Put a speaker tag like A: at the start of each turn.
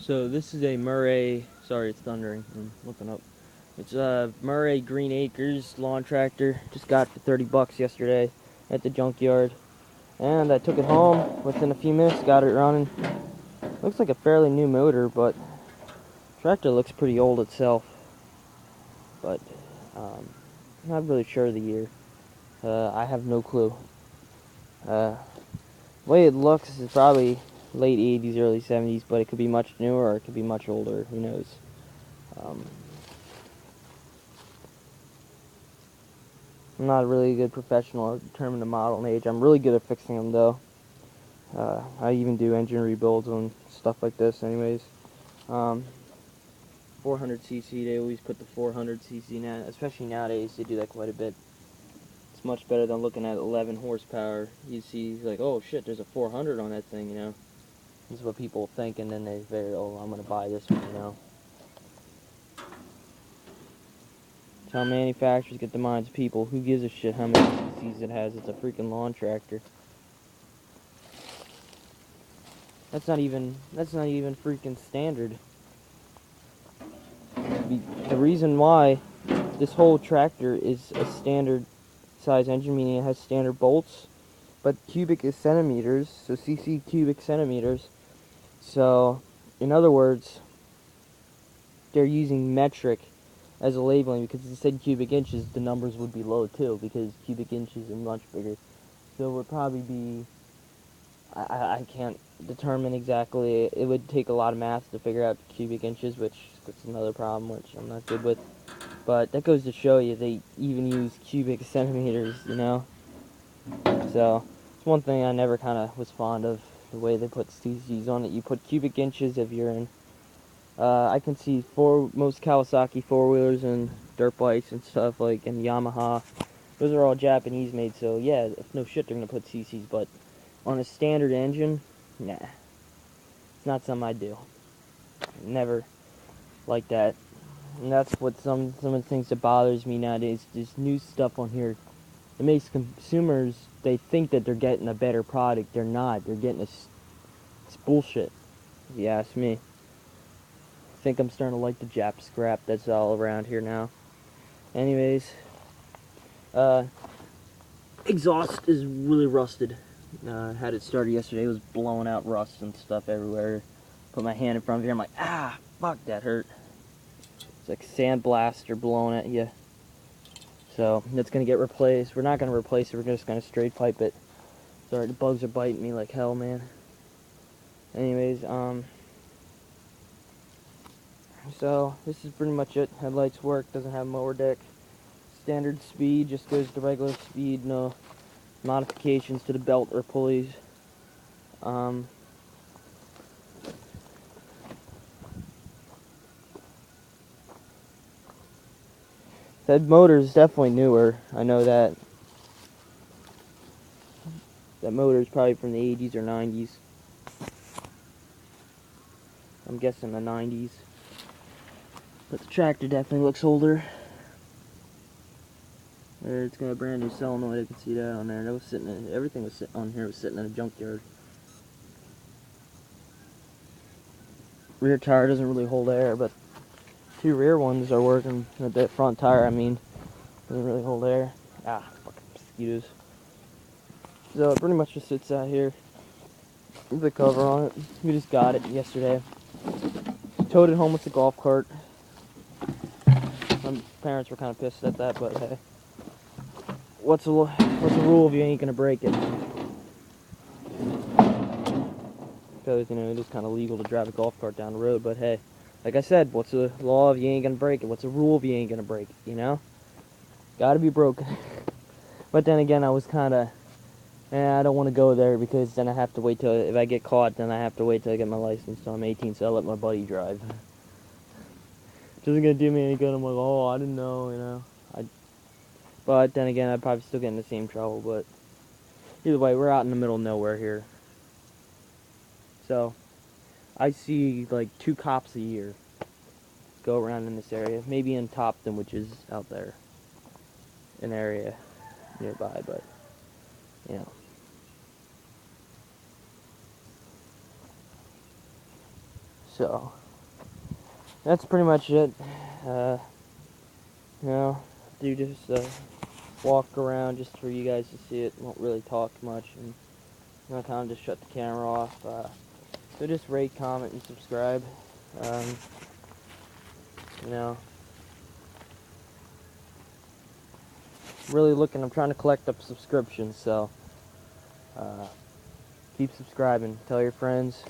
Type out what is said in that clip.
A: So this is a Murray, sorry it's thundering, I'm looking up. It's a Murray Green Acres lawn tractor. Just got it for 30 bucks yesterday at the junkyard. And I took it home within a few minutes, got it running. Looks like a fairly new motor, but tractor looks pretty old itself. But not really sure of the year. I have no clue. The way it looks is probably late 80s, early 70s, but it could be much newer or it could be much older. Who knows? I'm not a really good professional at determining the model and age. I'm really good at fixing them, though. I even do engine rebuilds and stuff like this anyways. 400cc, they always put the 400cc now, especially nowadays, they do that quite a bit. It's much better than looking at 11 horsepower. You see, like, oh shit, there's a 400 on that thing, you know. This is what people think, and then they figure, oh, I'm gonna buy this one, you know. It's how manufacturers get the minds of people. Who gives a shit how many cc's it has? It's a freaking lawn tractor. That's not even freaking standard. The reason why this whole tractor is a standard size engine, meaning it has standard bolts, but cubic is centimeters, so cc cubic centimeters. So, in other words, they're using metric as a labeling, because instead of cubic inches, the numbers would be low too, because cubic inches are much bigger. So it would probably be, I can't determine exactly. It would take a lot of math to figure out cubic inches, which is another problem, which I'm not good with. But that goes to show you they even use cubic centimeters, you know? So, it's one thing I never kind of was fond of, the way they put cc's on it. You put cubic inches if you're in, I can see most Kawasaki four-wheelers and dirt bikes and stuff, like, and Yamaha. Those are all Japanese made, so yeah, no shit they're going to put cc's, but on a standard engine, nah. It's not something I do. Never like that. And that's what some of the things that bothers me nowadays. This new stuff on here, it makes consumers, they think that they're getting a better product. They're not. They're getting it's bullshit, if you ask me. I think I'm starting to like the Jap scrap that's all around here now. Anyways, exhaust is really rusted. Had it started yesterday, it was blowing out rust and stuff everywhere. Put my hand in front of here, I'm like, ah, fuck, that hurt. It's like sandblaster blowing at you. So that's gonna get replaced. We're not gonna replace it. We're just gonna straight pipe it. Sorry, the bugs are biting me like hell, man. Anyways, so this is pretty much it. Headlights work. Doesn't have mower deck. Standard speed, just goes to regular speed. No modifications to the belt or pulleys. That motor is definitely newer. I know that. That motor is probably from the 80s or 90s. I'm guessing the 90s. But the tractor definitely looks older. There, it's got a brand new solenoid. I can see that on there. That was sitting in, everything was on here was sitting in a junkyard. Rear tire doesn't really hold air, but two rear ones are working. The front tire, I mean, doesn't really hold air. Ah, fucking mosquitoes. So it pretty much just sits out here. The cover on it. We just got it yesterday. Towed it home with the golf cart. My parents were kind of pissed at that, but hey, what's the rule if you ain't gonna break it? Because, you know, it is kind of legal to drive a golf cart down the road, but hey, like I said, what's the law if you ain't gonna break it? What's the rule if you ain't gonna break it, you know? Gotta be broken. But then again, I was kind of, I don't want to go there, because then I have to wait till, if I get caught, then I have to wait till I get my license till I'm 18, so I'll let my buddy drive. Which isn't gonna do me any good. I'm like, oh, I didn't know, you know. But then again, I'd probably still get in the same trouble, but either way, we're out in the middle of nowhere here. So, I see like 2 cops a year go around in this area. Maybe in Topton, which is out there, an area nearby, but, you know. So that's pretty much it. Do just walk around just for you guys to see it. Won't really talk much, and kind of just shut the camera off. So just rate, comment, and subscribe. You know, really looking. I'm trying to collect up subscriptions, so keep subscribing. Tell your friends.